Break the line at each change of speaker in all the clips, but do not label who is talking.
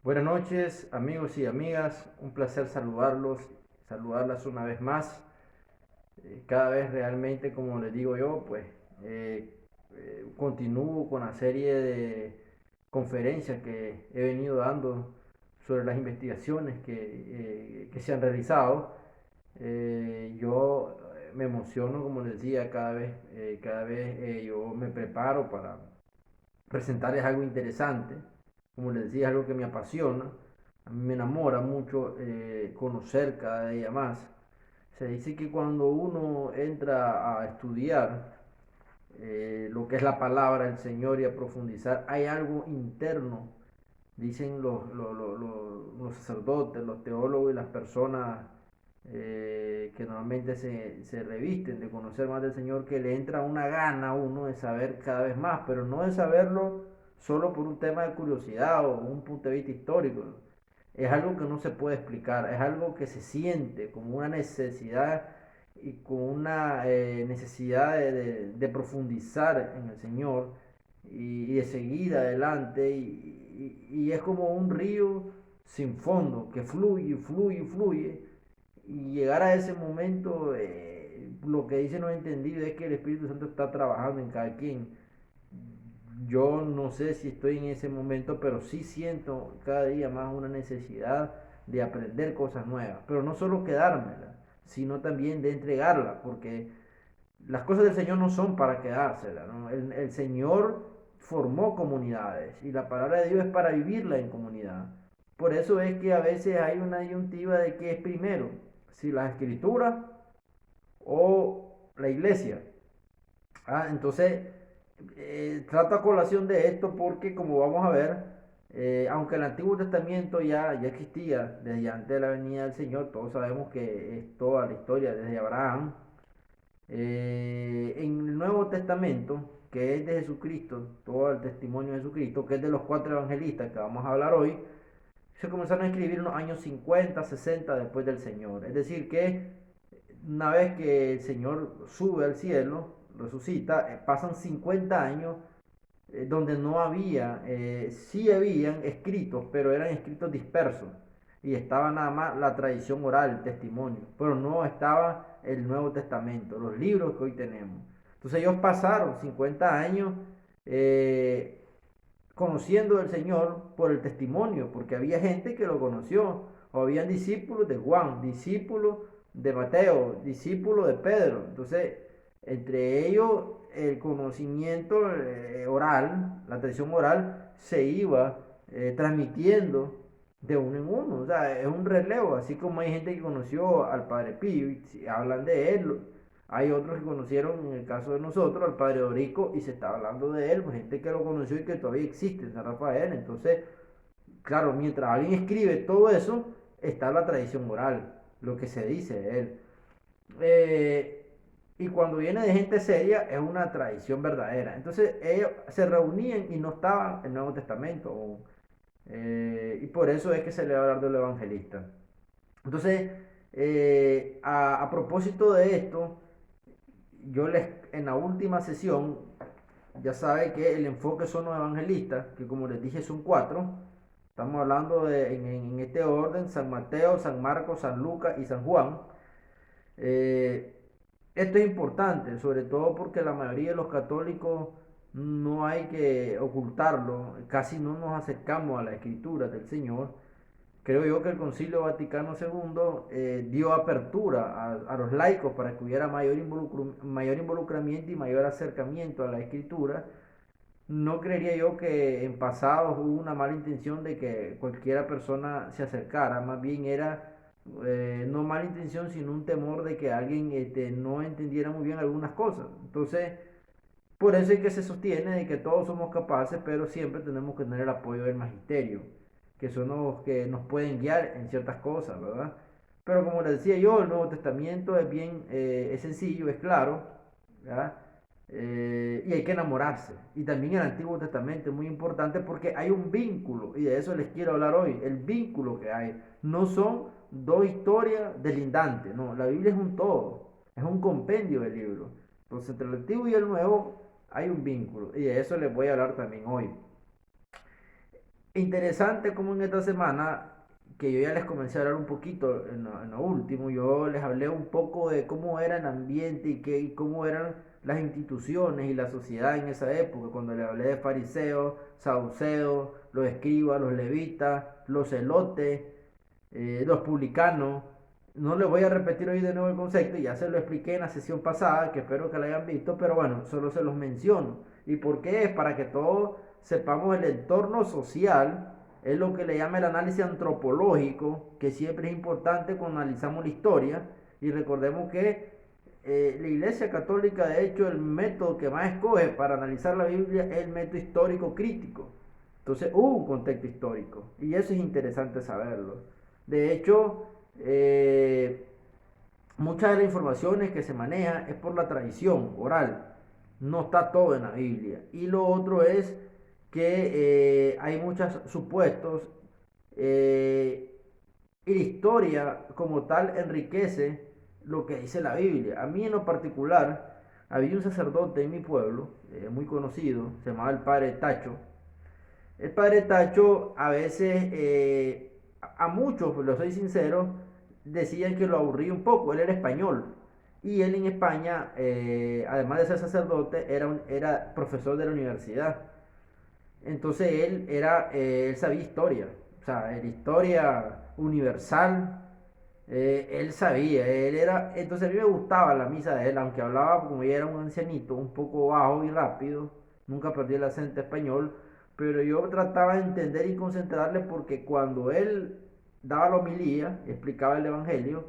Buenas noches, amigos y amigas. Un placer saludarlas una vez más. Cada vez realmente, como les digo yo, pues continúo con la serie de conferencias que he venido dando sobre las investigaciones que se han realizado. Yo me emociono, como les decía, cada vez yo me preparo para presentarles algo interesante. Como les decía, es algo que me apasiona. A mí me enamora mucho conocer cada día más. Se dice que cuando uno entra a estudiar lo que es la palabra del Señor y a profundizar, hay algo interno, dicen los sacerdotes, los teólogos y las personas que normalmente se revisten de conocer más del Señor, que le entra una gana a uno de saber cada vez más, pero no de saberlo solo por un tema de curiosidad o un punto de vista histórico. Es algo que no se puede explicar, es algo que se siente como una necesidad y con una necesidad de profundizar en el Señor y de seguir adelante y es como un río sin fondo que fluye, fluye, fluye y llegar a ese momento, lo que dice no he entendido es que el Espíritu Santo está trabajando en cada quien. Yo no sé si estoy en ese momento, pero sí siento cada día más una necesidad de aprender cosas nuevas, pero no solo quedármela, sino también de entregarla, porque las cosas del Señor no son para quedárselas, ¿no? El Señor formó comunidades y la palabra de Dios es para vivirla en comunidad. Por eso es que a veces hay una disyuntiva de qué es primero, si la escritura o la iglesia. Entonces, trato a colación de esto porque como vamos a ver, aunque el Antiguo Testamento ya existía desde antes de la venida del Señor, todos sabemos que es toda la historia desde Abraham. En el Nuevo Testamento, que es de Jesucristo, todo el testimonio de Jesucristo, que es de los cuatro evangelistas que vamos a hablar hoy, se comenzaron a escribir en los años 50, 60 después del Señor. Es decir, que una vez que el Señor sube al cielo, resucita, pasan 50 años donde no había, sí habían escritos, pero eran escritos dispersos. Y estaba nada más la tradición oral, el testimonio, pero no estaba el Nuevo Testamento, los libros que hoy tenemos. Entonces ellos pasaron 50 años eh, conociendo al Señor por el testimonio, porque había gente que lo conoció, o habían discípulos de Juan, discípulos de Mateo, discípulos de Pedro. Entonces, entre ellos el conocimiento oral, la tradición oral, se iba transmitiendo de uno en uno. O sea, es un relevo, así como hay gente que conoció al Padre Pío y si hablan de él, hay otros que conocieron, en el caso de nosotros, al Padre Dorico y se está hablando de él, pues gente que lo conoció y que todavía existe en San Rafael. Entonces, claro, mientras alguien escribe todo eso, está la tradición oral, lo que se dice de él. Y cuando viene de gente seria, es una tradición verdadera. Entonces, ellos se reunían y no estaban en el Nuevo Testamento aún. Y por eso es que se le va a hablar de los evangelistas. Entonces, a propósito de esto, en la última sesión, ya sabe que el enfoque son los evangelistas, que como les dije son cuatro. Estamos hablando en este orden, San Mateo, San Marcos, San Lucas y San Juan. Eh, Esto es importante, sobre todo porque la mayoría de los católicos no hay que ocultarlo, casi no nos acercamos a la escritura del Señor. Creo yo que el Concilio Vaticano II dio apertura a los laicos para que hubiera mayor involucramiento y mayor acercamiento a la escritura. No creería yo que en pasados hubo una mala intención de que cualquiera persona se acercara, más bien era no mala intención, sino un temor de que alguien no entendiera muy bien algunas cosas. Entonces, por eso es que se sostiene de que todos somos capaces, pero siempre tenemos que tener el apoyo del magisterio, que son los que nos pueden guiar en ciertas cosas, ¿verdad? Pero como les decía yo, el Nuevo Testamento es bien, es sencillo, es claro, ¿verdad? Y hay que enamorarse. Y también el Antiguo Testamento es muy importante porque hay un vínculo, y de eso les quiero hablar hoy, el vínculo que hay. No son dos historias delindantes, no, la Biblia es un todo, es un compendio de libros. Entonces, entre el Antiguo y el Nuevo hay un vínculo, y de eso les voy a hablar también hoy. Interesante como en esta semana, que yo ya les comencé a hablar un poquito en lo último, yo les hablé un poco de cómo era el ambiente y cómo eran las instituciones y la sociedad en esa época, cuando les hablé de fariseos, saduceos, los escribas, los levitas, los celotes, los publicanos. No les voy a repetir hoy de nuevo el concepto, ya se lo expliqué en la sesión pasada, que espero que la hayan visto, pero bueno, solo se los menciono. ¿Y por qué? Es para que todos sepamos el entorno social, es lo que le llama el análisis antropológico, que siempre es importante cuando analizamos la historia. Y recordemos que la Iglesia Católica, de hecho, el método que más escoge para analizar la Biblia es el método histórico crítico. Entonces hubo un contexto histórico y eso es interesante saberlo. De hecho, muchas de las informaciones que se maneja es por la tradición oral, no está todo en la Biblia. Y lo otro es que hay muchos supuestos y la historia como tal enriquece lo que dice la Biblia. A mí en lo particular, había un sacerdote en mi pueblo, muy conocido, se llamaba el Padre Tacho. El Padre Tacho a veces, a muchos, lo soy sincero, decían que lo aburría un poco. Él era español y él en España, además de ser sacerdote, era profesor de la universidad. Entonces él sabía historia, o sea, la historia universal, él sabía, entonces a mí me gustaba la misa de él, aunque hablaba como ya era un ancianito, un poco bajo y rápido, nunca perdí el acento español, pero yo trataba de entender y concentrarle porque cuando él daba la homilía, explicaba el evangelio,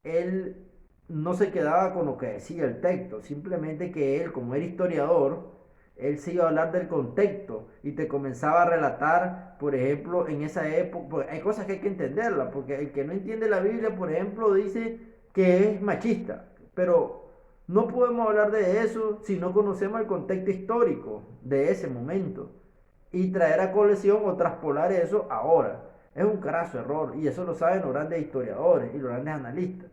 él no se quedaba con lo que decía el texto, simplemente que él, como era historiador, él se iba a hablar del contexto y te comenzaba a relatar, por ejemplo, en esa época, pues hay cosas que hay que entenderlas, porque el que no entiende la Biblia, por ejemplo, dice que es machista, pero no podemos hablar de eso si no conocemos el contexto histórico de ese momento y traer a colección o traspolar eso ahora. Es un craso error y eso lo saben los grandes historiadores y los grandes analistas.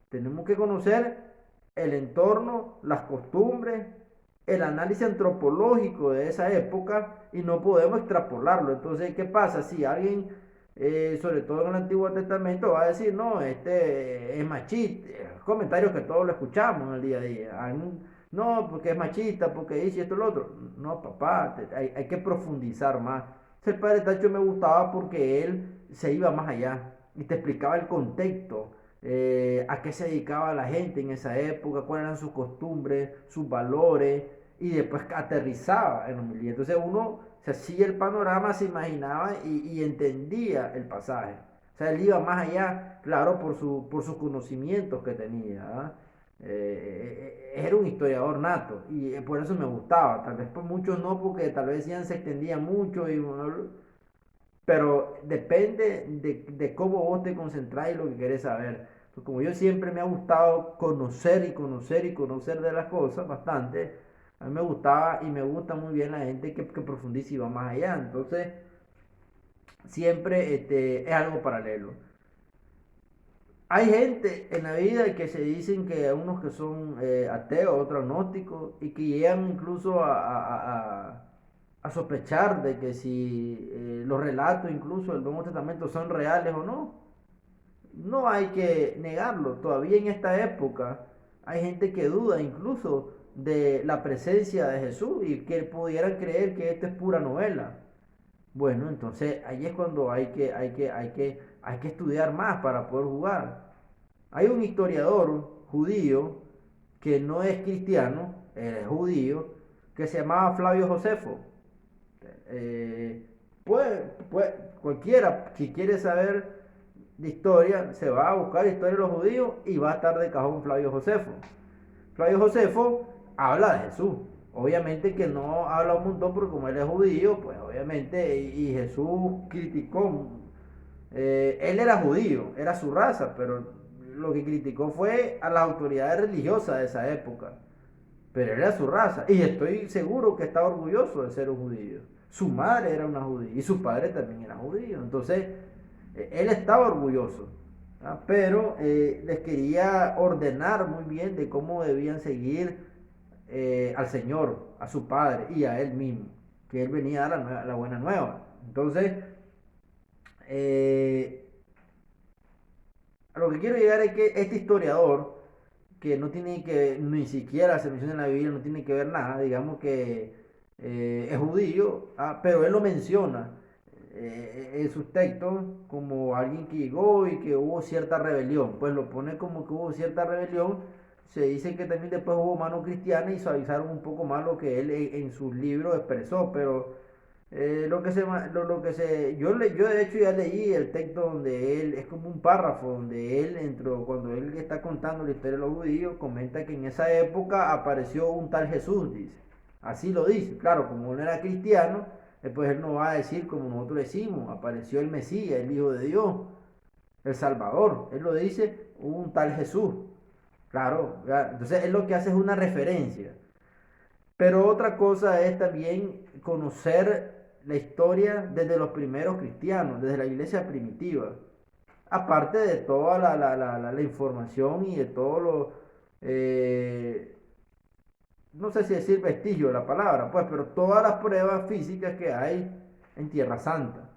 Tenemos que conocer el entorno, las costumbres, el análisis antropológico de esa época y no podemos extrapolarlo. Entonces, ¿qué pasa? Si alguien, sobre todo en el Antiguo Testamento, va a decir, no, este es machista, comentarios que todos lo escuchamos en el día a día. No, porque es machista, porque dice esto y lo otro. No, papá, hay que profundizar más. El Padre Tacho me gustaba porque él se iba más allá y te explicaba el contexto, a qué se dedicaba la gente en esa época, cuáles eran sus costumbres, sus valores, y después aterrizaba en homilía. Entonces uno se hacía el panorama, se imaginaba y entendía el pasaje. O sea, él iba más allá, claro, por sus conocimientos que tenía. ¿Ah? Era un historiador nato y por eso me gustaba. Tal vez por muchos no, porque tal vez decían se extendía mucho, pero depende de cómo vos te concentrás y lo que querés saber. Pues como yo siempre me ha gustado conocer y conocer y conocer de las cosas bastante, a mí me gustaba y me gusta muy bien la gente que profundiza y va más allá. Entonces, siempre es algo paralelo. Hay gente en la vida que se dicen que unos que son ateos, otros agnósticos, y que llegan incluso a sospechar de que si los relatos incluso del Nuevo Testamento son reales o no. No hay que negarlo. Todavía en esta época hay gente que duda incluso de la presencia de Jesús y que pudieran creer que esto es pura novela. Bueno, entonces ahí es cuando hay que estudiar más para poder jugar. Hay un historiador judío que no es cristiano, es judío, que se llamaba Flavio Josefo. Eh, pues, cualquiera que quiere saber de historia se va a buscar historia de los judíos y va a estar de cajón Flavio Josefo. Flavio Josefo habla de Jesús. Obviamente que no habla un montón porque como él es judío, pues obviamente, y Jesús criticó. Él era judío, era su raza, pero lo que criticó fue a las autoridades religiosas de esa época. Pero él era su raza. Y estoy seguro que estaba orgulloso de ser un judío. Su madre era una judía y su padre también era judío. Entonces, él estaba orgulloso. ¿Ah? Pero les quería ordenar muy bien de cómo debían seguir al Señor, a su padre y a él mismo. Que él venía a dar la buena nueva. Entonces, eh, a lo que quiero llegar es que este historiador, que no tiene que, ni siquiera se menciona en la Biblia, no tiene que ver nada, digamos que es judío, pero él lo menciona en sus textos como alguien que llegó y que hubo cierta rebelión, pues lo pone como que hubo cierta rebelión. Se dice que también después hubo mano cristiana y suavizaron un poco más lo que él en sus libros expresó, pero yo de hecho ya leí el texto donde él, es como un párrafo donde él entró, cuando él está contando la historia de los judíos, comenta que en esa época apareció un tal Jesús, dice. Así lo dice, claro, como él era cristiano, después él no va a decir como nosotros decimos, apareció el Mesías, el Hijo de Dios, el Salvador. Él lo dice, un tal Jesús. Claro, entonces él lo que hace es una referencia. Pero otra cosa es también conocer la historia desde los primeros cristianos, desde la iglesia primitiva. Aparte de toda la información y de todo lo, no sé si decir vestigio la palabra, pues, pero todas las pruebas físicas que hay en Tierra Santa.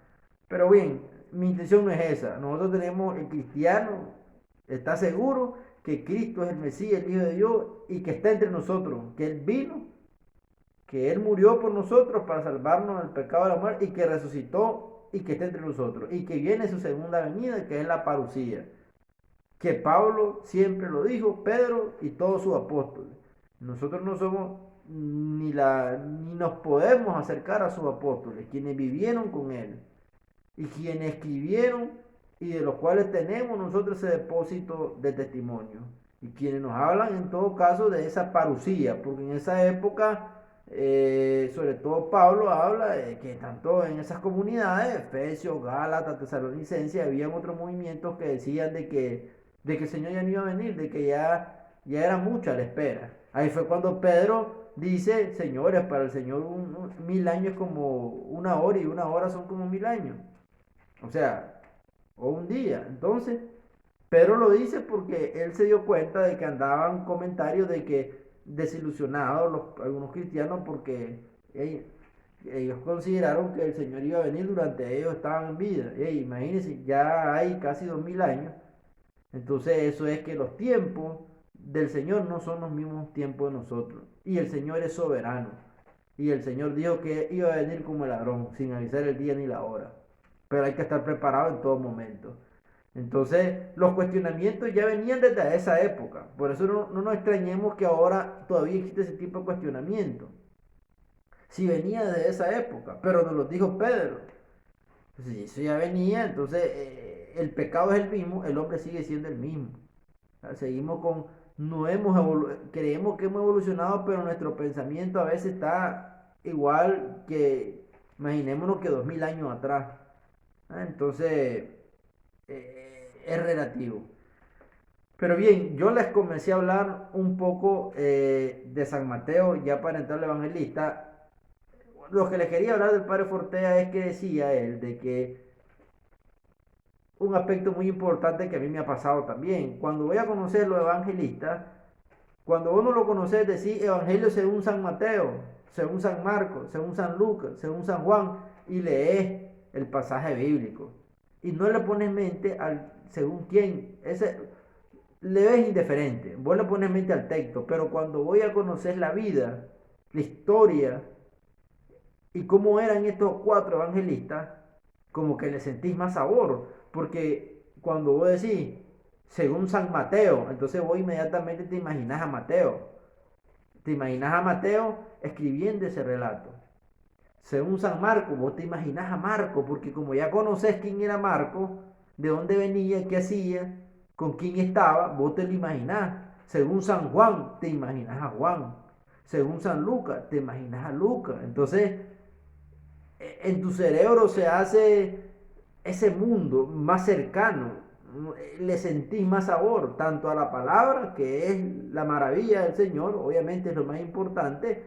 Pero bien, mi intención no es esa. Nosotros tenemos el cristiano, está seguro que Cristo es el Mesías, el Hijo de Dios, y que está entre nosotros, que Él vino, que Él murió por nosotros para salvarnos del pecado de la muerte y que resucitó y que está entre nosotros y que viene su segunda venida, que es la parucía, que Pablo siempre lo dijo, Pedro y todos sus apóstoles. Nosotros no somos ni nos podemos acercar a sus apóstoles, quienes vivieron con Él y quienes escribieron y de los cuales tenemos nosotros ese depósito de testimonio y quienes nos hablan en todo caso de esa parucía, porque en esa época sobre todo Pablo habla de que tanto en esas comunidades, Efesios, Gálatas, Tesalonicenses, habían otros movimientos que decían de que el Señor ya no iba a venir, de que ya era mucha la espera. Ahí fue cuando Pedro dice, señores, para el Señor 1000 años es como una hora y una hora son como 1000 años. O sea, o un día. Entonces, Pedro lo dice porque él se dio cuenta de que andaban comentarios de que desilusionados algunos cristianos porque ellos consideraron que el Señor iba a venir durante ellos estaban en vida. Imagínense, ya hay casi 2000 años. Entonces eso es que los tiempos del Señor no son los mismos tiempos de nosotros. Y el Señor es soberano. Y el Señor dijo que iba a venir como el ladrón, sin avisar el día ni la hora. Pero hay que estar preparado en todo momento. Entonces, los cuestionamientos ya venían desde esa época. Por eso no nos extrañemos que ahora todavía existe ese tipo de cuestionamiento. Si venía desde esa época, pero nos lo dijo Pedro. Si eso ya venía, entonces el pecado es el mismo, el hombre sigue siendo el mismo. O sea, seguimos con, no hemos creemos que hemos evolucionado, pero nuestro pensamiento a veces está igual que, imaginémonos que 2000 años atrás. Entonces, es relativo. Pero bien, yo les comencé a hablar un poco de San Mateo, ya para entrar al evangelista. Lo que les quería hablar del padre Fortea es que decía él de que un aspecto muy importante que a mí me ha pasado también. Cuando voy a conocer los evangelistas, cuando uno lo conoce, decir Evangelio según San Mateo, según San Marcos, según San Lucas, según San Juan, y lees el pasaje bíblico. Y no le pones mente al según quién. Ese, le ves indiferente. Vos le pones mente al texto. Pero cuando voy a conocer la vida, la historia y cómo eran estos cuatro evangelistas, como que le sentís más sabor. Porque cuando vos decís, según San Mateo, entonces vos inmediatamente te imaginas a Mateo. Te imaginas a Mateo escribiendo ese relato. Según San Marcos, vos te imaginas a Marco, porque como ya conoces quién era Marco, de dónde venía, qué hacía, con quién estaba, vos te lo imaginás. Según San Juan, te imaginas a Juan. Según San Lucas, te imaginas a Lucas. Entonces, en tu cerebro se hace ese mundo más cercano, le sentís más sabor, tanto a la palabra, que es la maravilla del Señor, obviamente es lo más importante,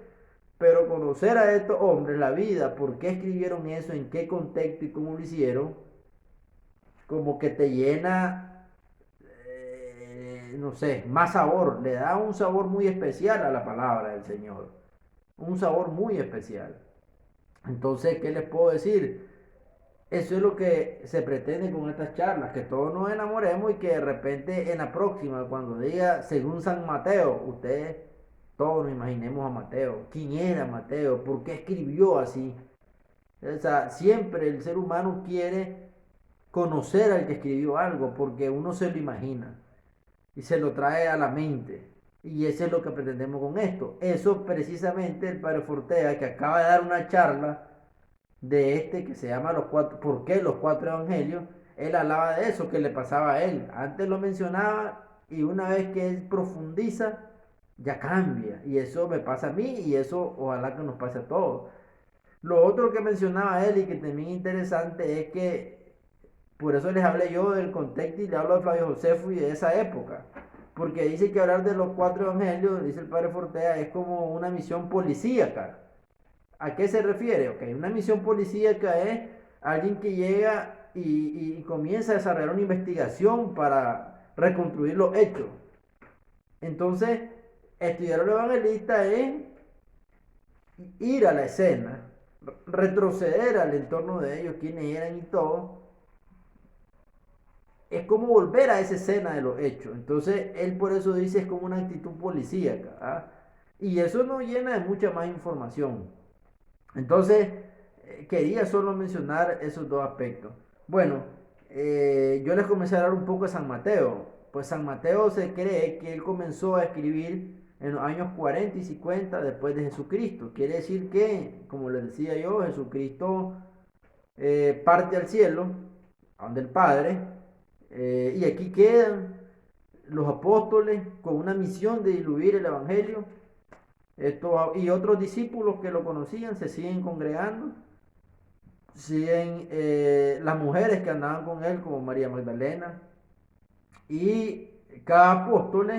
pero conocer a estos hombres, la vida, por qué escribieron eso, en qué contexto y cómo lo hicieron, como que te llena, no sé, más sabor, le da un sabor muy especial a la palabra del Señor, un sabor muy especial. Entonces, ¿qué les puedo decir? Eso es lo que se pretende con estas charlas, que todos nos enamoremos y que de repente en la próxima, cuando diga según San Mateo, ustedes todos nos imaginemos a Mateo. ¿Quién era Mateo? ¿Por qué escribió así? O sea, siempre el ser humano quiere conocer al que escribió algo porque uno se lo imagina y se lo trae a la mente. Y eso es lo que pretendemos con esto. Eso precisamente el padre Fortea, que acaba de dar una charla de este que se llama los cuatro, ¿por qué los cuatro evangelios? Él hablaba de eso que le pasaba a él. Antes lo mencionaba y una vez que él profundiza, ya cambia. Y eso me pasa a mí y eso ojalá que nos pase a todos. Lo otro que mencionaba él y que también es interesante es que, por eso les hablé yo del contexto y le hablo de Flavio Josefo y de esa época. Porque dice que hablar de los cuatro evangelios, dice el padre Fortea, es como una misión policíaca. ¿A qué se refiere? Ok, una misión policíaca es alguien que llega y comienza a desarrollar una investigación para reconstruir los hechos. Entonces, estudiar al evangelista es ir a la escena, retroceder al entorno de ellos, quiénes eran y todo. Es como volver a esa escena de los hechos. Entonces, él por eso dice es como una actitud policíaca. ¿Ah? Y eso nos llena de mucha más información. Entonces, quería solo mencionar esos dos aspectos. Bueno, yo les comencé a hablar un poco de San Mateo. Pues San Mateo se cree que él comenzó a escribir en los años 40 y 50 después de Jesucristo. Quiere decir que, como les decía yo, Jesucristo parte al cielo, a donde el Padre, y aquí quedan los apóstoles con una misión de diluir el Evangelio. Y otros discípulos que lo conocían se siguen congregando, siguen las mujeres que andaban con él, como María Magdalena, y cada apóstol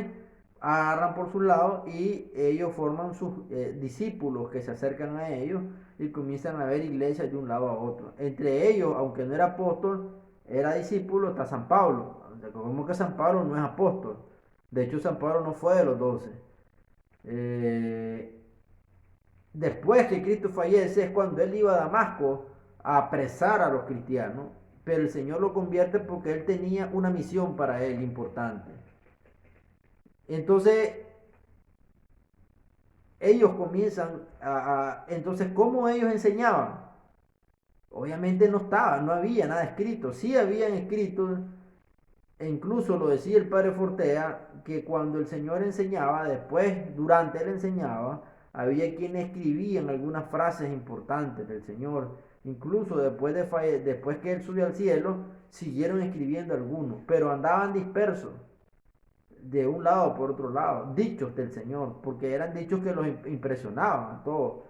agarran por su lado y ellos forman sus discípulos que se acercan a ellos y comienzan a ver iglesias de un lado a otro. Entre ellos, aunque no era apóstol, era discípulo, está San Pablo. Como que San Pablo no es apóstol. De hecho, San Pablo no fue de los 12. Eh, Después que Cristo fallece es cuando él iba a Damasco a apresar a los cristianos, pero el Señor lo convierte porque él tenía una misión para él importante. Entonces, ellos comienzan entonces, ¿cómo ellos enseñaban? Obviamente no estaba, no había nada escrito. Sí habían escrito, e incluso lo decía el padre Fortea, que cuando el Señor enseñaba, después, durante él enseñaba, había quienes escribían algunas frases importantes del Señor. Incluso después que él subió al cielo, siguieron escribiendo algunos, pero andaban dispersos de un lado por otro lado, dichos del Señor, porque eran dichos que los impresionaban a todos.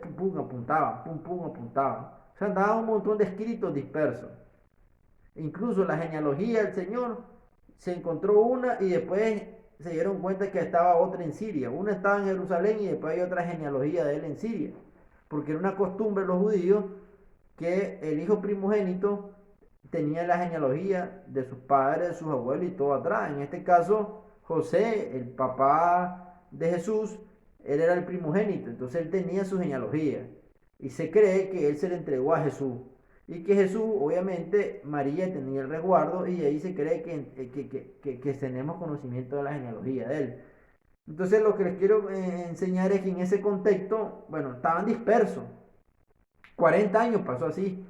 Pum, pum, apuntaban, pum, pum, apuntaban. O sea, andaban un montón de escritos dispersos. Incluso la genealogía del Señor se encontró una y después se dieron cuenta que estaba otra en Siria. Una estaba en Jerusalén y después hay otra genealogía de él en Siria. Porque era una costumbre de los judíos que el hijo primogénito tenía la genealogía de sus padres, de sus abuelos y todo atrás. En este caso, José, el papá de Jesús, él era el primogénito, entonces él tenía su genealogía. Y se cree que él se le entregó a Jesús. Y que Jesús, obviamente, María tenía el resguardo y ahí se cree que tenemos conocimiento de la genealogía de él. Entonces lo que les quiero enseñar es que en ese contexto, bueno, estaban dispersos. 40 años pasó así.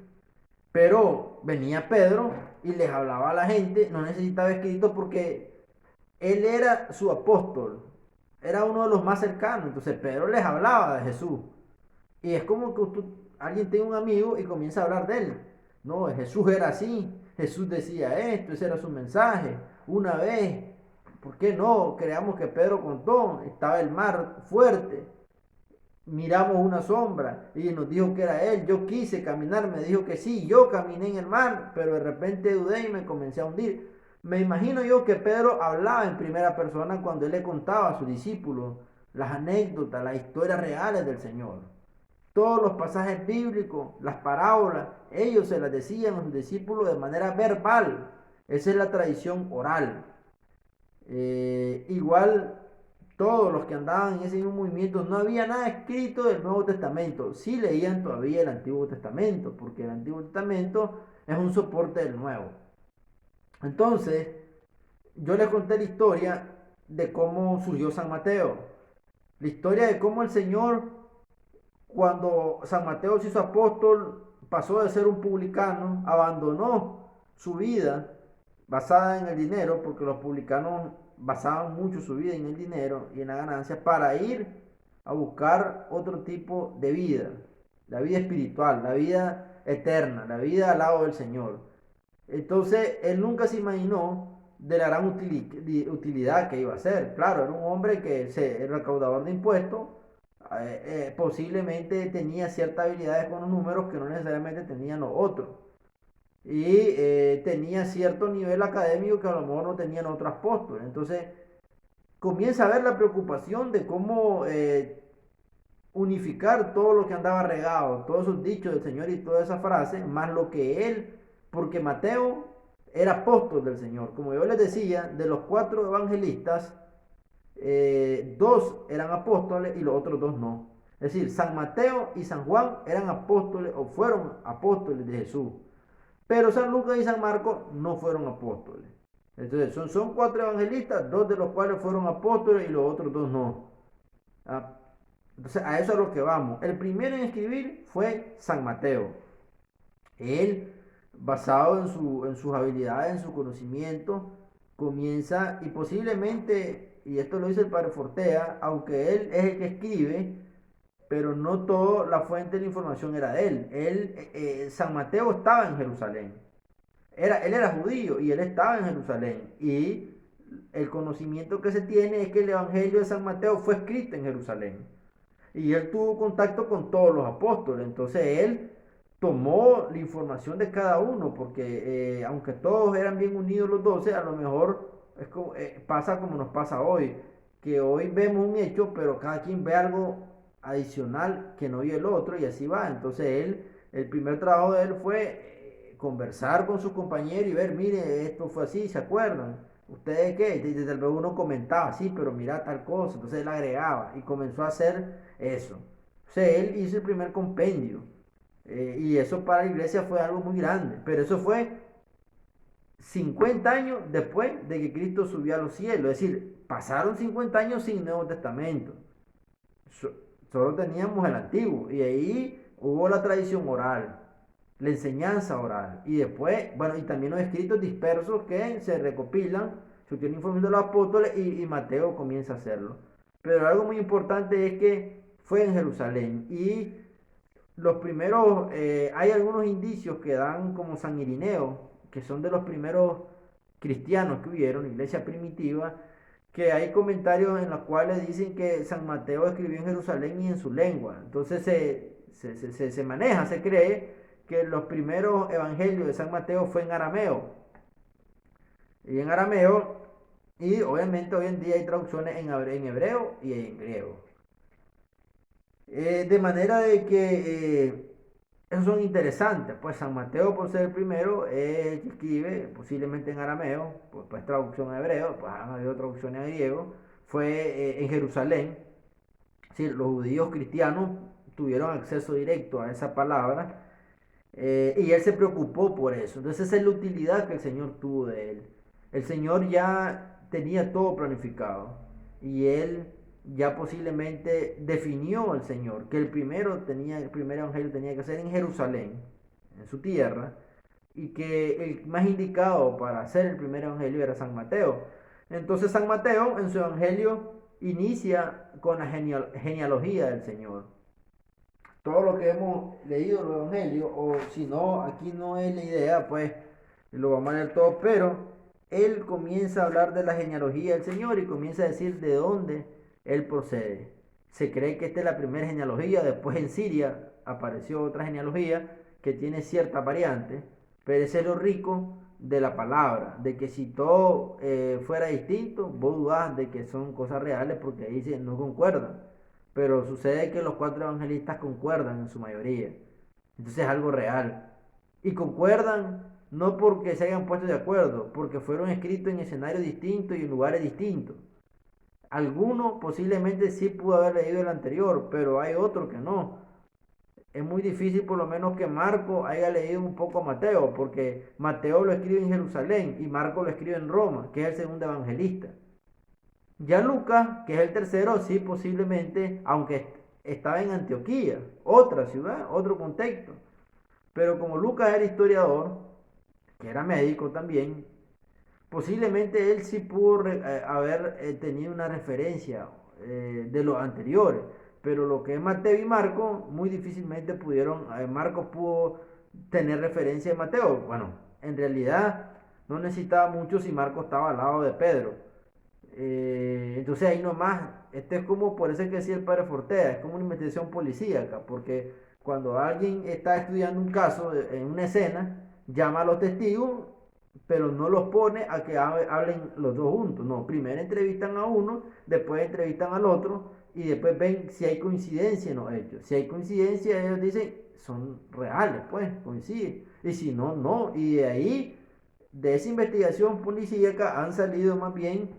Pero venía Pedro y les hablaba a la gente, no necesitaba escrito porque él era su apóstol, era uno de los más cercanos. Entonces Pedro les hablaba de Jesús. Y es como que alguien tiene un amigo y comienza a hablar de él. No, Jesús era así, Jesús decía esto, ese era su mensaje. Una vez, ¿por qué no? Creamos que Pedro contó, estaba el mar fuerte, miramos una sombra y nos dijo que era él. Yo quise caminar, me dijo que sí, yo caminé en el mar, pero de repente dudé y me comencé a hundir. Me imagino yo que Pedro hablaba en primera persona cuando él le contaba a sus discípulos las anécdotas, las historias reales del Señor. Todos los pasajes bíblicos, las parábolas, ellos se las decían a sus discípulos de manera verbal. Esa es la tradición oral. Igual todos los que andaban en ese mismo movimiento, no había nada escrito del Nuevo Testamento. Sí leían todavía el Antiguo Testamento, porque el Antiguo Testamento es un soporte del Nuevo. Entonces, yo les conté la historia de cómo surgió San Mateo. La historia de cómo el Señor, cuando San Mateo se hizo apóstol, pasó de ser un publicano, abandonó su vida basada en el dinero, porque los publicanos basaban mucho su vida en el dinero y en la ganancia, para ir a buscar otro tipo de vida, la vida espiritual, la vida eterna, la vida al lado del Señor. Entonces, él nunca se imaginó de la gran utilidad que iba a ser. Claro, era un hombre que el recaudador de impuestos, posiblemente tenía ciertas habilidades con los números que no necesariamente tenían los otros. Y tenía cierto nivel académico que a lo mejor no tenían otros apóstoles. Entonces comienza a ver la preocupación de cómo unificar todo lo que andaba regado, todos esos dichos del Señor y todas esas frases, más lo que él, porque Mateo era apóstol del Señor. Como yo les decía, de los 4 evangelistas, 2 eran apóstoles y los otros 2 no. Es decir, San Mateo y San Juan eran apóstoles o fueron apóstoles de Jesús. Pero San Lucas y San Marcos no fueron apóstoles. Entonces son 4 evangelistas, 2 de los cuales fueron apóstoles y los otros 2 no. Ah, entonces a eso es a lo que vamos. El primero en escribir fue San Mateo. Él, basado en sus habilidades, en su conocimiento, comienza y posiblemente, y esto lo dice el padre Fortea, aunque él es el que escribe, pero no toda la fuente de la información era de él. San Mateo estaba en Jerusalén. Él era judío y él estaba en Jerusalén. Y el conocimiento que se tiene es que el Evangelio de San Mateo fue escrito en Jerusalén. Y él tuvo contacto con todos los apóstoles. Entonces él tomó la información de cada uno, porque aunque todos eran bien unidos los 12, a lo mejor pasa como nos pasa hoy, que hoy vemos un hecho, pero cada quien ve algo adicional que no vio el otro y así va. Entonces el primer trabajo de él fue conversar con sus compañeros y ver, mire, esto fue así, ¿se acuerdan? ¿Ustedes qué? Y desde luego uno comentaba, sí, pero mira tal cosa, entonces él agregaba y comenzó a hacer eso. O sea, él hizo el primer compendio. Y eso para la iglesia fue algo muy grande. Pero eso fue 50 años después de que Cristo subió a los cielos. Es decir, pasaron 50 años sin Nuevo Testamento. Solo teníamos el antiguo. Y ahí hubo la tradición oral, la enseñanza oral. Y después, bueno, y también los escritos dispersos que se recopilan, se tiene información de los apóstoles y Mateo comienza a hacerlo. Pero algo muy importante es que fue en Jerusalén. Y los primeros, hay algunos indicios que dan como San Irineo, que son de los primeros cristianos que hubieron, iglesia primitiva, que hay comentarios en los cuales dicen que San Mateo escribió en Jerusalén y en su lengua. Entonces se maneja, se cree que los primeros evangelios de San Mateo fue en arameo. Y en arameo, y obviamente hoy en día hay traducciones en hebreo y en griego. De manera de que esos son interesantes. Pues San Mateo, por ser el primero, es el que escribe, posiblemente en arameo, pues traducción a hebreo, pues han habido traducciones a griego. Fue en Jerusalén. Sí, los judíos cristianos tuvieron acceso directo a esa palabra y él se preocupó por eso. Entonces esa es la utilidad que el Señor tuvo de él. El Señor ya tenía todo planificado y él ya posiblemente definió el Señor que el primer evangelio tenía que ser en Jerusalén, en su tierra, y que el más indicado para hacer el primer evangelio era San Mateo. Entonces San Mateo en su evangelio inicia con la genealogía del Señor. Todo lo que hemos leído en los evangelios, o si no, aquí no es la idea, pues lo vamos a leer todo, pero él comienza a hablar de la genealogía del Señor y comienza a decir de dónde él procede. Se cree que esta es la primera genealogía, después en Siria apareció otra genealogía que tiene ciertas variantes, pero ese es lo rico de la palabra, de que si todo fuera distinto, vos dudás de que son cosas reales porque ahí no concuerdan. Pero sucede que los 4 evangelistas concuerdan en su mayoría. Entonces es algo real. Y concuerdan no porque se hayan puesto de acuerdo, porque fueron escritos en escenarios distintos y en lugares distintos. Alguno posiblemente sí pudo haber leído el anterior, pero hay otro que no. Es muy difícil por lo menos que Marco haya leído un poco a Mateo, porque Mateo lo escribe en Jerusalén y Marco lo escribe en Roma, que es el segundo evangelista. Ya Lucas, que es el tercero, sí posiblemente, aunque estaba en Antioquía, otra ciudad, otro contexto. Pero como Lucas era historiador, que era médico también, posiblemente él sí pudo haber tenido una referencia de los anteriores, pero lo que es Mateo y Marco, muy difícilmente pudieron, Marcos pudo tener referencia de Mateo. Bueno, en realidad no necesitaba mucho si Marcos estaba al lado de Pedro. Entonces ahí nomás, esto es como, por eso es que decía el padre Fortea, es como una investigación policíaca, porque cuando alguien está estudiando un caso en una escena, llama a los testigos, pero no los pone a que hablen los dos juntos, no, primero entrevistan a uno, después entrevistan al otro, y después ven si hay coincidencia en los hechos. Si hay coincidencia, ellos dicen, son reales, pues, coinciden, y si no, no, y de ahí, de esa investigación policíaca han salido más bien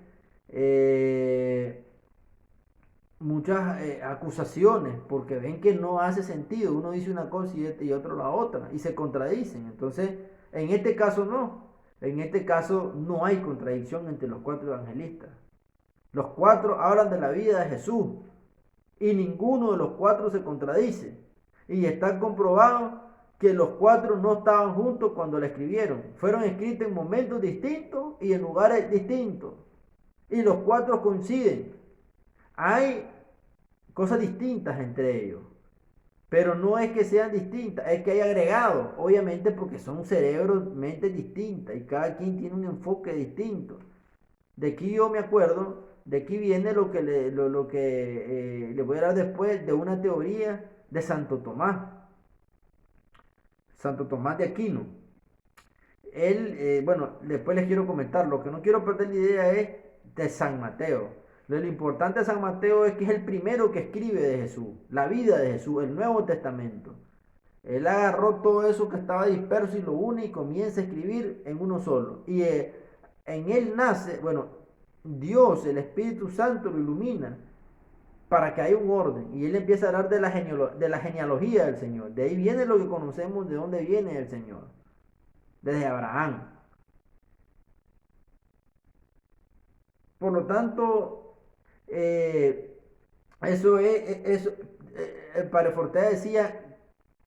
eh, muchas acusaciones porque ven que no hace sentido. Uno dice una cosa y otro la otra y se contradicen. Entonces, en este caso no. En este caso no hay contradicción entre los cuatro evangelistas. Los cuatro hablan de la vida de Jesús y ninguno de los cuatro se contradice. Y está comprobado que los cuatro no estaban juntos cuando la escribieron. Fueron escritos en momentos distintos y en lugares distintos. Y los cuatro coinciden. Hay cosas distintas entre ellos, pero no es que sean distintas, es que hay agregados, obviamente porque son cerebros, mentes distintas y cada quien tiene un enfoque distinto. De aquí yo me acuerdo, de aquí viene lo que le voy a dar después de una teoría de Santo Tomás de Aquino. Él, bueno, después les quiero comentar, lo que no quiero perder la idea es de San Mateo. Lo importante de San Mateo es que es el primero que escribe de Jesús, la vida de Jesús, el Nuevo Testamento. Él agarró todo eso que estaba disperso y lo une y comienza a escribir en uno solo. Y en él nace, bueno, Dios, el Espíritu Santo lo ilumina para que haya un orden. Y él empieza a hablar de la genealogía del Señor. De ahí viene lo que conocemos de dónde viene el Señor. Desde Abraham. Por lo tanto, eso el padre Fortea decía,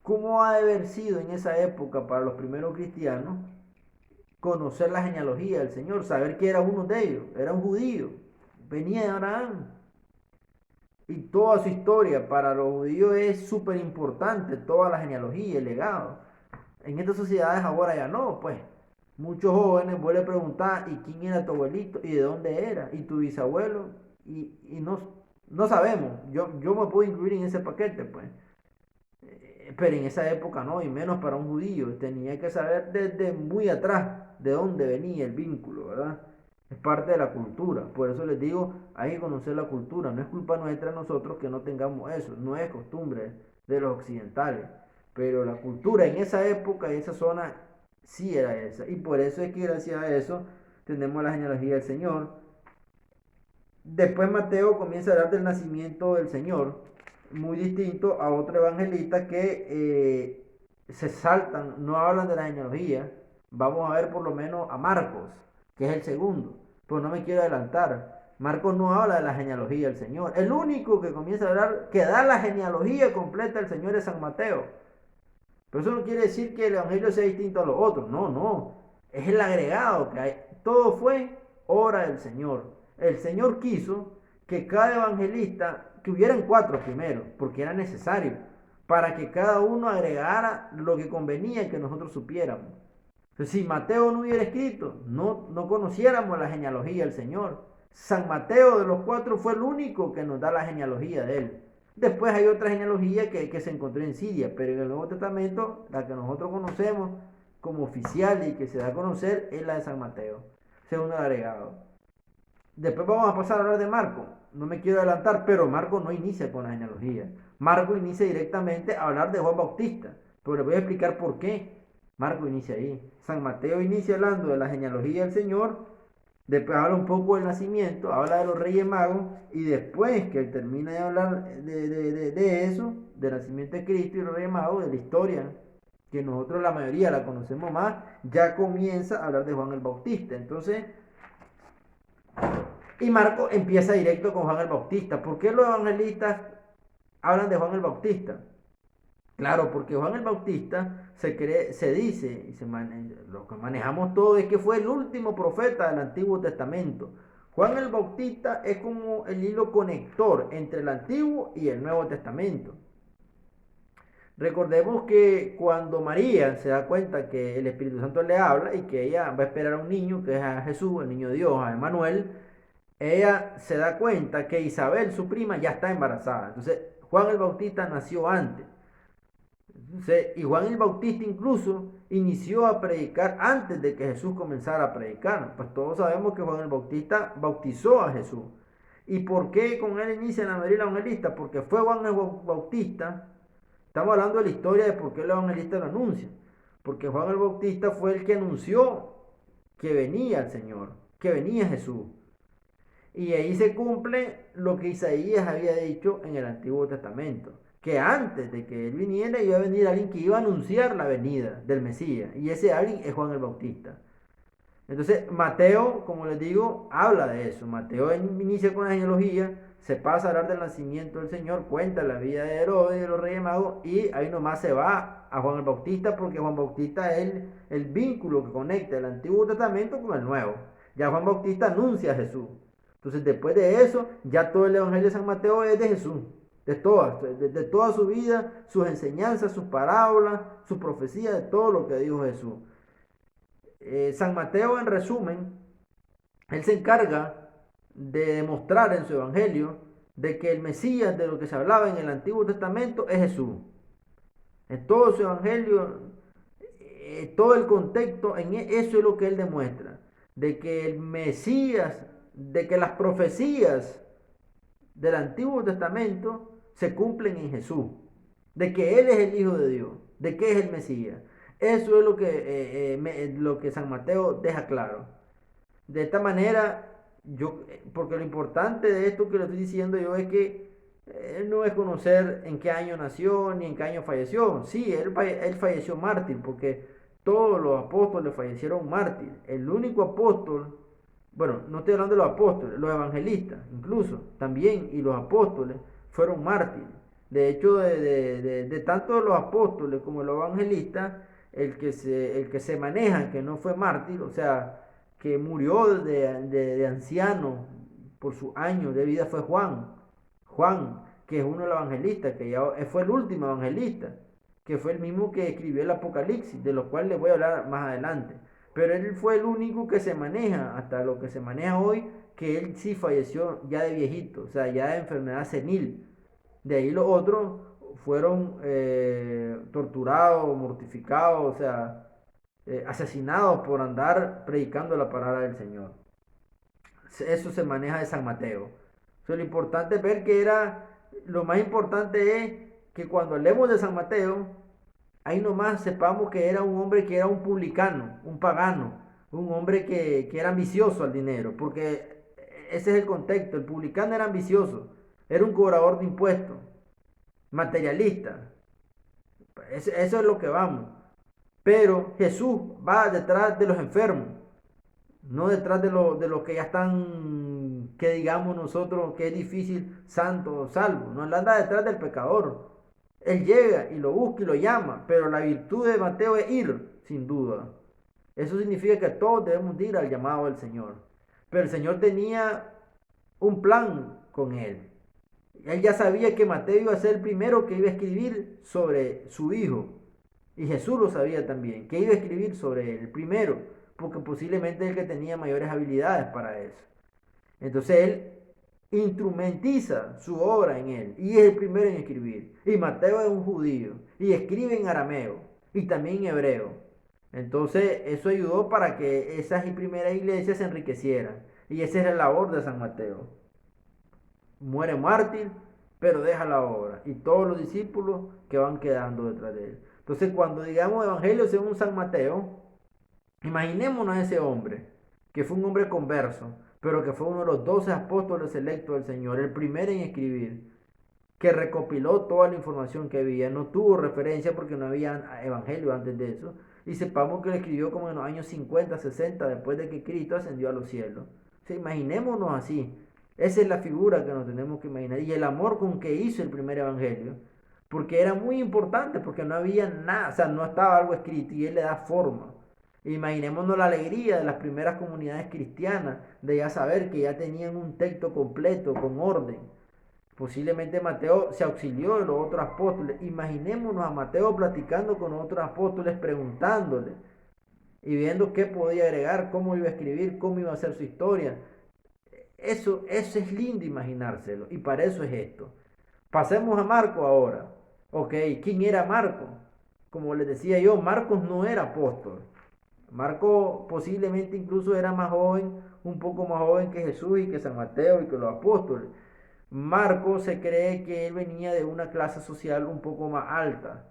¿cómo ha de haber sido en esa época para los primeros cristianos conocer la genealogía del Señor, saber que era uno de ellos, era un judío, venía de Abraham? Y toda su historia para los judíos es súper importante, toda la genealogía, el legado. En estas sociedades ahora ya no, pues. Muchos jóvenes vuelven a preguntar, ¿y quién era tu abuelito? ¿Y de dónde era? ¿Y tu bisabuelo? Y no sabemos. Yo me puedo incluir en ese paquete, pues. Pero en esa época no, y menos para un judío. Tenía que saber desde muy atrás de dónde venía el vínculo, ¿verdad? Es parte de la cultura. Por eso les digo, hay que conocer la cultura. No es culpa nuestra nosotros que no tengamos eso. No es costumbre de los occidentales. Pero la cultura en esa época, en esa zona, sí era esa. Y por eso es que gracias a eso tenemos la genealogía del Señor. Después Mateo comienza a hablar del nacimiento del Señor, muy distinto a otro evangelista que se saltan, no hablan de la genealogía. Vamos a ver por lo menos a Marcos, que es el segundo, pero no me quiero adelantar. Marcos no habla de la genealogía del Señor. El único que comienza a hablar, que da la genealogía completa del Señor es San Mateo. Pero eso no quiere decir que el evangelio sea distinto a los otros. No, no. Es el agregado que hay. Todo fue obra del Señor. El Señor quiso que cada evangelista, que hubieran cuatro primero, porque era necesario, para que cada uno agregara lo que convenía que nosotros supiéramos. Entonces, si Mateo no hubiera escrito, no conociéramos la genealogía del Señor. San Mateo de los cuatro fue el único que nos da la genealogía de él. Después hay otra genealogía que se encontró en Siria, pero en el Nuevo Testamento, la que nosotros conocemos como oficial y que se da a conocer es la de San Mateo, según el agregado. Después vamos a pasar a hablar de Marco. No me quiero adelantar, pero Marco no inicia con la genealogía. Marco inicia directamente a hablar de Juan Bautista, pero les voy a explicar por qué Marco inicia ahí. San Mateo inicia hablando de la genealogía del Señor Después habla un poco del nacimiento, habla de los Reyes Magos, y después que termina de hablar de eso, del nacimiento de Cristo y los Reyes Magos, de la historia, que nosotros la mayoría la conocemos más, ya comienza a hablar de Juan el Bautista. Entonces, y Marco empieza directo con Juan el Bautista. ¿Por qué los evangelistas hablan de Juan el Bautista? Claro, porque Juan el Bautista se dice, lo que manejamos todo es que fue el último profeta del Antiguo Testamento. Juan el Bautista es como el hilo conector entre el Antiguo y el Nuevo Testamento. Recordemos que cuando María se da cuenta que el Espíritu Santo le habla y que ella va a esperar a un niño, que es a Jesús, el niño de Dios, a Emmanuel, ella se da cuenta que Isabel, su prima, ya está embarazada. Entonces, Juan el Bautista nació antes. Entonces, y Juan el Bautista incluso inició a predicar antes de que Jesús comenzara a predicar. Pues todos sabemos que Juan el Bautista bautizó a Jesús. ¿Y por qué con él inicia la mayoría evangelista? Porque fue Juan el Bautista. Estamos hablando de la historia de por qué el evangelista lo anuncia. Porque Juan el Bautista fue el que anunció que venía el Señor, que venía Jesús. Y ahí se cumple lo que Isaías había dicho en el Antiguo Testamento, que antes de que él viniera iba a venir alguien que iba a anunciar la venida del Mesías. Y ese alguien es Juan el Bautista. Entonces Mateo, como les digo, habla de eso. Mateo inicia con la genealogía, se pasa a hablar del nacimiento del Señor, cuenta la vida de Herodes y de los Reyes Magos, y ahí nomás se va a Juan el Bautista, porque Juan Bautista es el vínculo que conecta el Antiguo Testamento con el Nuevo. Ya Juan Bautista anuncia a Jesús. Entonces después de eso, ya todo el Evangelio de San Mateo es de Jesús. De toda su vida, sus enseñanzas, sus parábolas, sus profecías, de todo lo que dijo Jesús. San Mateo, en resumen, él se encarga de demostrar en su evangelio de que el Mesías de lo que se hablaba en el Antiguo Testamento es Jesús. En todo su evangelio, todo el contexto, eso es lo que él demuestra, de que el Mesías, de que las profecías del Antiguo Testamento se cumplen en Jesús, de que Él es el Hijo de Dios, de que es el Mesías. Eso es lo que San Mateo deja claro. De esta manera, porque lo importante de esto que le estoy diciendo yo es que no es conocer en qué año nació ni en qué año falleció. Sí, él falleció mártir, porque todos los apóstoles fallecieron mártir. El único apóstol, bueno, no estoy hablando de los apóstoles, los evangelistas incluso también, y los apóstoles fueron mártires. De hecho, de tanto los apóstoles como los evangelistas, el que se maneja que no fue mártir, o sea, que murió de anciano por sus años de vida, fue Juan. Juan, que es uno de los evangelistas, que ya fue el último evangelista, que fue el mismo que escribió el Apocalipsis, de lo cual les voy a hablar más adelante. Pero él fue el único que se maneja, hasta lo que se maneja hoy, que él sí falleció ya de viejito, o sea, ya de enfermedad senil. De ahí los otros fueron torturados, mortificados, o sea, asesinados por andar predicando la palabra del Señor. Eso se maneja de San Mateo. Lo importante es ver que lo más importante es que cuando hablemos de San Mateo, ahí nomás sepamos que era un hombre que era un publicano, un pagano, un hombre que era ambicioso al dinero, porque ese es el contexto. El publicano era ambicioso, era un cobrador de impuestos, materialista. Eso es lo que vamos. Pero Jesús va detrás de los enfermos, no detrás de los que ya están, que digamos nosotros que es difícil, santo o salvo. No, él anda detrás del pecador. Él llega y lo busca y lo llama, pero la virtud de Mateo es ir, sin duda. Eso significa que todos debemos ir al llamado del Señor. Pero el Señor tenía un plan con él. Él ya sabía que Mateo iba a ser el primero que iba a escribir sobre su hijo. Y Jesús lo sabía también, que iba a escribir sobre él, el primero, porque posiblemente es el que tenía mayores habilidades para eso. Entonces él instrumentiza su obra en él y es el primero en escribir. Y Mateo es un judío y escribe en arameo y también en hebreo. Entonces eso ayudó para que esas primeras iglesias se enriquecieran. Y esa es la labor de San Mateo. Muere mártir, pero deja la obra. Y todos los discípulos que van quedando detrás de él. Entonces cuando digamos Evangelio según San Mateo, imaginémonos a ese hombre que fue un hombre converso, pero que fue uno de los 12 apóstoles electos del Señor, el primero en escribir, que recopiló toda la información que había, no tuvo referencia porque no había evangelio antes de eso, y sepamos que lo escribió como en los años 50, 60, después de que Cristo ascendió a los cielos. O sea, imaginémonos así, esa es la figura que nos tenemos que imaginar, y el amor con que hizo el primer evangelio, porque era muy importante, porque no había nada, o sea, no estaba algo escrito, y él le da forma. Imaginémonos la alegría de las primeras comunidades cristianas, de ya saber que ya tenían un texto completo, con orden. Posiblemente Mateo se auxilió de los otros apóstoles. Imaginémonos a Mateo platicando con otros apóstoles, preguntándole y viendo qué podía agregar, cómo iba a escribir, cómo iba a hacer su historia. Eso es lindo imaginárselo, y para eso es esto. Pasemos a Marco ahora. Ok, ¿quién era Marco? Como les decía yo, Marcos no era apóstol. Marco posiblemente incluso era más joven, un poco más joven que Jesús y que San Mateo y que los apóstoles. Marco se cree que él venía de una clase social un poco más alta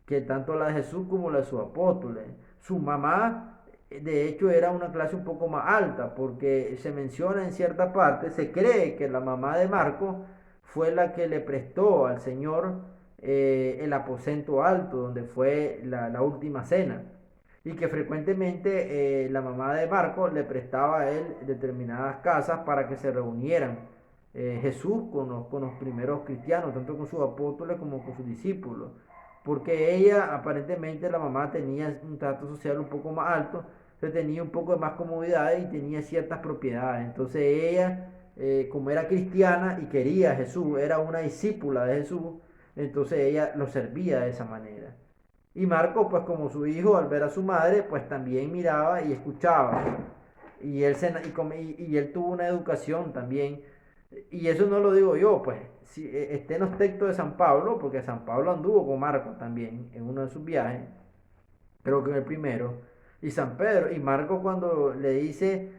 que tanto la de Jesús como la de sus apóstoles. Su mamá, de hecho, era una clase un poco más alta, porque se menciona en cierta parte, se cree que la mamá de Marco fue la que le prestó al Señor el aposento alto, donde fue la última cena, y que frecuentemente la mamá de Marco le prestaba a él determinadas casas para que se reunieran Jesús con los primeros cristianos, tanto con sus apóstoles como con sus discípulos, porque ella aparentemente la mamá tenía un trato social un poco más alto, se tenía un poco de más comodidad y tenía ciertas propiedades. Entonces ella, como era cristiana y quería a Jesús, era una discípula de Jesús, entonces ella lo servía de esa manera. Y Marco, pues como su hijo, al ver a su madre, pues también miraba y escuchaba. Y él tuvo una educación también. Y eso no lo digo yo, pues si está en los textos de San Pablo, porque San Pablo anduvo con Marco también en uno de sus viajes, creo que en el primero. Y San Pedro, y Marco cuando le dice,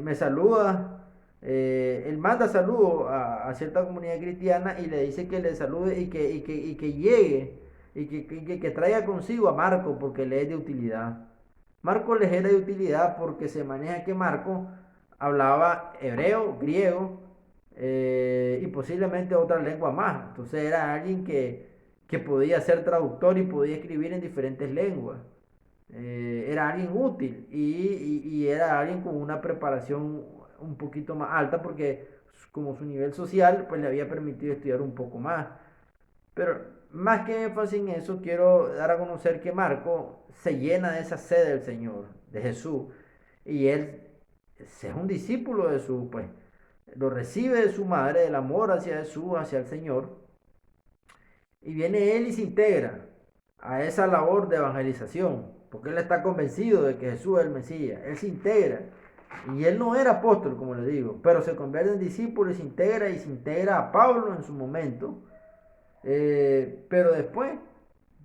me saluda, él manda saludos a cierta comunidad cristiana y le dice que le salude y que llegue que traiga consigo a Marco porque le es de utilidad. Marco les era de utilidad porque se maneja que Marco hablaba hebreo, griego y posiblemente otra lengua más. Entonces era alguien que podía ser traductor y podía escribir en diferentes lenguas. Era alguien útil y era alguien con una preparación un poquito más alta porque como su nivel social pues le había permitido estudiar un poco más. Pero más que énfasis en eso, quiero dar a conocer que Marco se llena de esa sed del Señor, de Jesús, y él es un discípulo de Jesús, pues lo recibe de su madre, del amor hacia Jesús, hacia el Señor, y viene él y se integra a esa labor de evangelización, porque él está convencido de que Jesús es el Mesías, él se integra, y él no era apóstol, como le digo, pero se convierte en discípulo y se integra a Pablo en su momento, pero después,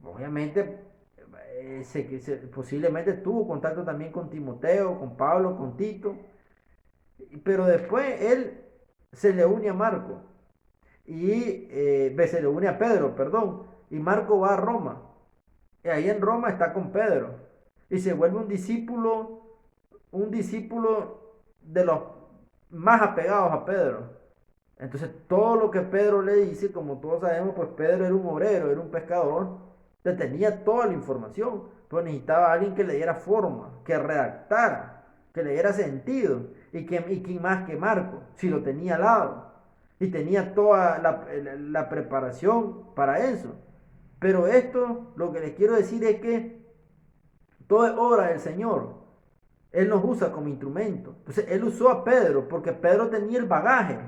obviamente, posiblemente tuvo contacto también con Timoteo, con Pablo, con Tito, pero después él se le une a Marco y se le une a Pedro, perdón, y Marco va a Roma. Y ahí en Roma está con Pedro y se vuelve un discípulo de los más apegados a Pedro. Entonces todo lo que Pedro le dice, como todos sabemos, pues Pedro era un obrero, era un pescador, le tenía toda la información, pero necesitaba a alguien que le diera forma, que redactara, que le diera sentido, y quién más que Marco, si lo tenía al lado, y tenía toda la preparación para eso. Pero esto, lo que les quiero decir es que todo es obra del Señor. Él nos usa como instrumento. Entonces, él usó a Pedro porque Pedro tenía el bagaje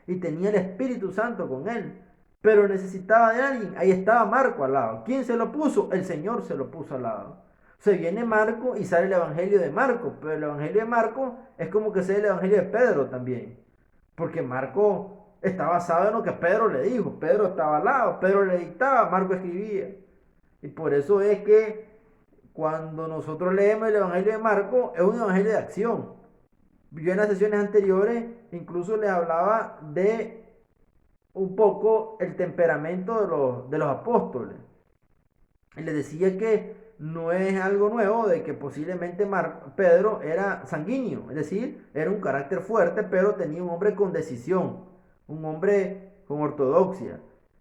y tenía el Espíritu Santo con él. Pero necesitaba de alguien. Ahí estaba Marco al lado. ¿Quién se lo puso? El Señor se lo puso al lado. Se viene Marco y sale el Evangelio de Marco. Pero el Evangelio de Marco es como que sea el Evangelio de Pedro también. Porque Marco está basado en lo que Pedro le dijo. Pedro estaba al lado. Pedro le dictaba. Marco escribía. Y por eso es que cuando nosotros leemos el Evangelio de Marco, es un Evangelio de acción. Yo en las sesiones anteriores incluso les hablaba de un poco el temperamento de los apóstoles. Y les decía que no es algo nuevo de que posiblemente Pedro era sanguíneo, es decir, era un carácter fuerte, pero tenía un hombre con decisión, un hombre con ortodoxia,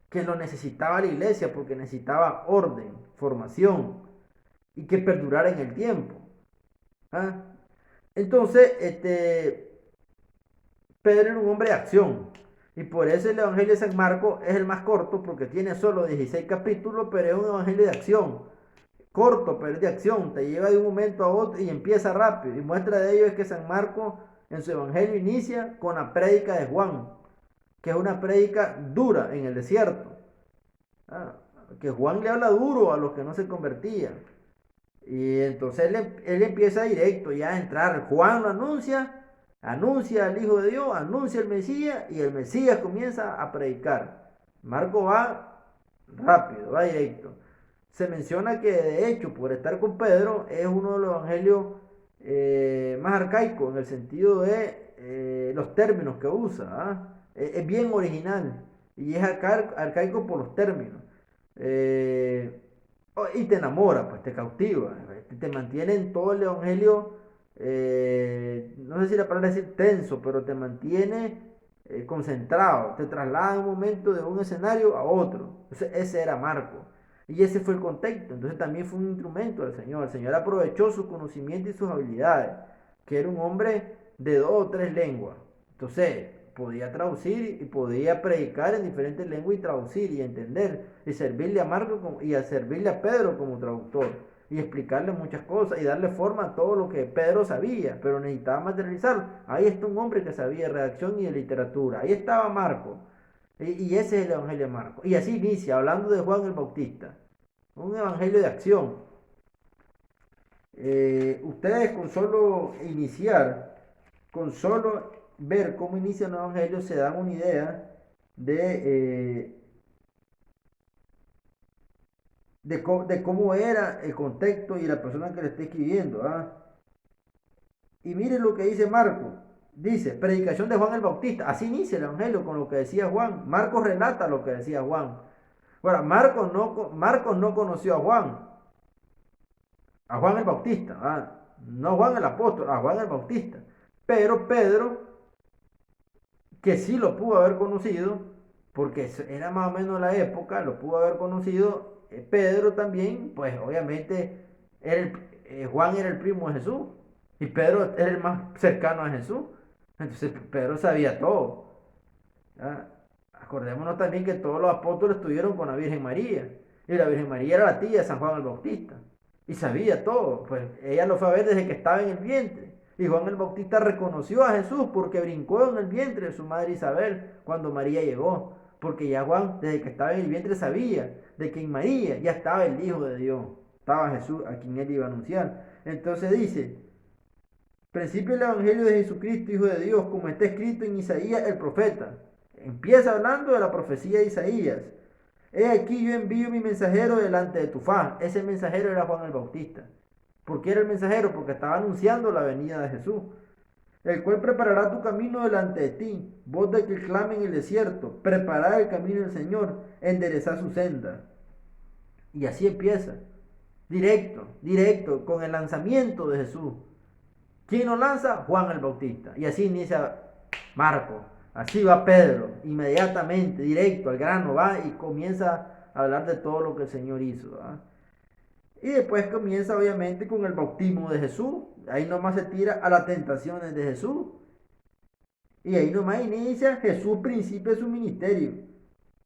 que lo necesitaba la iglesia porque necesitaba orden, formación y que perdurara en el tiempo. ¿Ah? Entonces, Pedro era un hombre de acción. Y por eso el Evangelio de San Marcos es el más corto, porque tiene solo 16 capítulos, pero es un Evangelio de acción. Corto, pero es de acción. Te lleva de un momento a otro y empieza rápido. Y muestra de ello es que San Marcos en su Evangelio inicia con la prédica de Juan, que es una prédica dura en el desierto. Ah, que Juan le habla duro a los que no se convertían. Y entonces él empieza directo ya a entrar. Juan lo anuncia, anuncia al Hijo de Dios, anuncia el Mesías y el Mesías comienza a predicar. Marco va rápido, va directo. Se menciona que de hecho por estar con Pedro es uno de los evangelios más arcaicos en el sentido de los términos que usa. Es bien original y es arcaico por los términos. Eh, y te enamora, pues te cautiva, te mantiene en todo el evangelio, no sé si la palabra es decir tenso, pero te mantiene concentrado, te traslada un momento de un escenario a otro. Entonces, ese era Marco. Y ese fue el contexto. Entonces también fue un instrumento del Señor. El Señor aprovechó su conocimiento y sus habilidades, que era un hombre de 2 o 3 lenguas. Entonces, podía traducir y podía predicar en diferentes lenguas y traducir y entender y servirle a Marco y a servirle a Pedro como traductor y explicarle muchas cosas y darle forma a todo lo que Pedro sabía, pero necesitaba materializarlo. Ahí está un hombre que sabía de redacción y de literatura. Ahí estaba Marco. Y ese es el Evangelio de Marco. Y así inicia, hablando de Juan el Bautista. Un evangelio de acción. Ustedes con solo iniciar, con solo ver cómo inicia un evangelio, se dan una idea de cómo era el contexto y la persona que le está escribiendo. Y miren lo que dice Marco. Dice, predicación de Juan el Bautista. Así inicia el evangelio con lo que decía Juan. Marcos relata lo que decía Juan. Ahora, Marcos no conoció a Juan el Bautista, no Juan el apóstol, a Juan el Bautista. Pero Pedro, que sí lo pudo haber conocido, porque era más o menos la época, lo pudo haber conocido. Pedro también, pues obviamente, Juan era el primo de Jesús y Pedro era el más cercano a Jesús. Entonces Pedro sabía todo. ¿Ya? Acordémonos también que todos los apóstoles estuvieron con la Virgen María. Y la Virgen María era la tía de San Juan el Bautista. Y sabía todo. Pues ella lo fue a ver desde que estaba en el vientre. Y Juan el Bautista reconoció a Jesús porque brincó en el vientre de su madre Isabel cuando María llegó. Porque ya Juan, desde que estaba en el vientre, sabía de que en María ya estaba el Hijo de Dios. Estaba Jesús a quien él iba a anunciar. Entonces dice, principio del Evangelio de Jesucristo, Hijo de Dios, como está escrito en Isaías el profeta. Empieza hablando de la profecía de Isaías. He aquí yo envío mi mensajero delante de tu faz. Ese mensajero era Juan el Bautista. ¿Por qué era el mensajero? Porque estaba anunciando la venida de Jesús. El cual preparará tu camino delante de ti. Voz de que clame en el desierto. Preparad el camino del Señor. Enderezad su senda. Y así empieza. Directo, directo, con el lanzamiento de Jesús. ¿Quién lo lanza? Juan el Bautista. Y así inicia Marcos. Así va Pedro, inmediatamente, directo al grano, va y comienza a hablar de todo lo que el Señor hizo. Y después comienza obviamente con el bautismo de Jesús. Ahí nomás se tira a las tentaciones de Jesús. Y ahí nomás inicia Jesús, principio de su ministerio.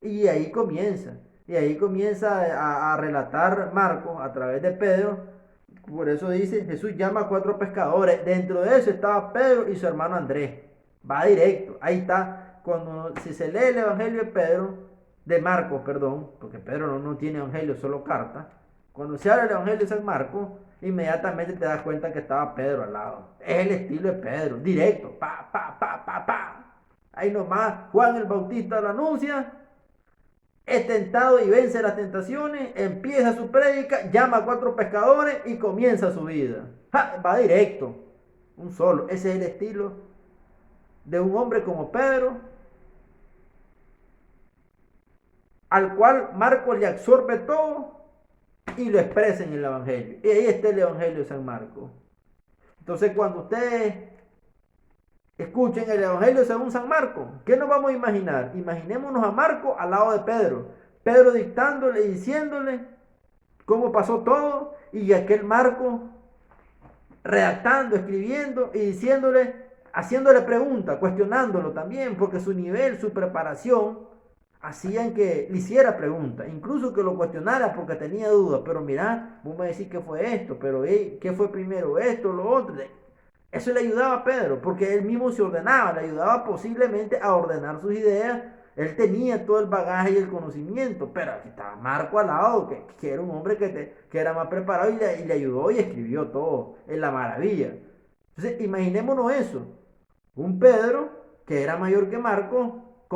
Y ahí comienza. Y ahí comienza a relatar Marcos a través de Pedro. Por eso dice, Jesús llama a 4 pescadores. Dentro de eso estaba Pedro y su hermano Andrés. Va directo. Ahí está. Si se lee el Evangelio de Pedro, de Marcos, perdón, porque Pedro no tiene Evangelio, solo carta. Cuando se habla el Evangelio de San Marcos, inmediatamente te das cuenta que estaba Pedro al lado. Es el estilo de Pedro, directo. Pa, pa, pa, pa, pa. Ahí nomás, Juan el Bautista lo anuncia. Es tentado y vence las tentaciones, empieza su prédica, llama a 4 pescadores y comienza su vida. Va directo, un solo. Ese es el estilo de un hombre como Pedro, al cual Marcos le absorbe todo y lo expresa en el Evangelio. Y ahí está el Evangelio de San Marcos. Entonces, cuando ustedes escuchen el Evangelio según San Marcos, ¿qué nos vamos a imaginar? Imaginémonos a Marcos al lado de Pedro. Pedro dictándole y diciéndole cómo pasó todo, y aquel Marcos redactando, escribiendo y diciéndole, haciéndole preguntas, cuestionándolo también, porque su nivel, su preparación, hacían que le hiciera preguntas, incluso que lo cuestionara porque tenía dudas. Pero mira, vos me decís que fue esto, pero hey, ¿qué fue primero esto, lo otro? Eso le ayudaba a Pedro, porque él mismo se ordenaba, le ayudaba posiblemente a ordenar sus ideas. Él tenía todo el bagaje y el conocimiento, pero aquí estaba Marco al lado, que era un hombre que era más preparado y le ayudó y escribió todo en la maravilla. Entonces, imaginémonos eso, un Pedro que era mayor que Marco,